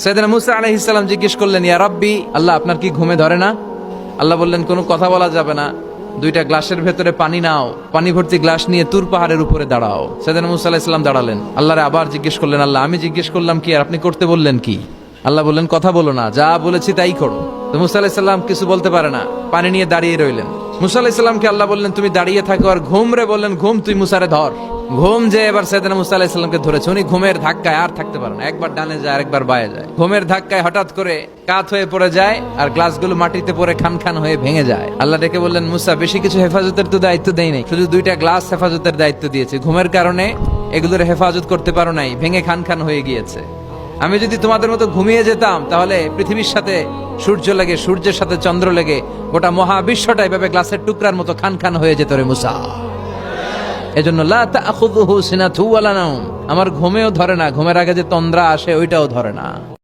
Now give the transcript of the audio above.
সাইয়েদনা মুসা আলাইহিস সালাম জিজ্ঞেস করলেন, ইয়া রাব্বি, আল্লাহ আপনার কি ঘুমে ধরে না? আল্লাহ বললেন, কোনো কথা বলা যাবে না, দুইটা গ্লাসের ভেতরে পানি নাও, পানি ভর্তি গ্লাস নিয়ে তুর পাহাড়ের উপরে দাঁড়াও। সাইয়েদনা মুসা আলাইহিস সালাম দাঁড়ালেন। আল্লাহরে আবার জিজ্ঞেস করলেন, আল্লাহ আমি জিজ্ঞেস করলাম কি আর আপনি করতে বললেন কি? আল্লাহ বললেন, কথা বলো না, যা বলেছি তাই করো। তো মুসা আলাইহিস সালাম কিছু বলতে পারে না, পানি নিয়ে দাঁড়িয়ে রইলেন। মুসা আলাইহিস সালামকে আল্লাহ বললেন, তুমি দাঁড়িয়ে থাকো আর ঘুম রে বললেন, ঘুম তুই মুসারে ধর। ঘুম যে এবার সাইয়েদনা মুসা আলাইহিস সালামকে ধরেছে। উনি ঘুমের ধাক্কায় আর থাকতে পারেন না, একবার ডানে যায় আরেকবার বায়ে যায়। ঘুমের ধাক্কায় হঠাৎ করে কাত হয়ে পড়ে যায় আর গ্লাসগুলো মাটিতে পড়ে খান খান হয়ে ভেঙে যায়। আল্লাহ ডেকে বললেন, মুসা বেশি কিছু হেফাজতের তো দায়িত্ব দেই নাই, শুধু দুইটা গ্লাস হেফাজতের দায়িত্ব দিয়েছে। ঘুমের কারণে এগুলোর হেফাজত করতে পারো নাই, ভেঙে খান খান হয়ে গিয়েছে। আমি যদি তোমাদের মতো ঘুমিয়ে যেতাম তাহলে পৃথিবীর সাথে সূর্য লেগে, সূর্যের সাথে চন্দ্র লেগে গোটা মহাবিশ্বটা এভাবে গ্লাসের টুকরার মতো খান খান হয়ে যেত রে মুসা। এজন্য লা তাখুযুহু সিনাতু ওয়ালা নাওম, আমার ঘুমেও ধরে না, ঘুমের আগে যে তন্দ্রা আসে ওইটাও ধরে না।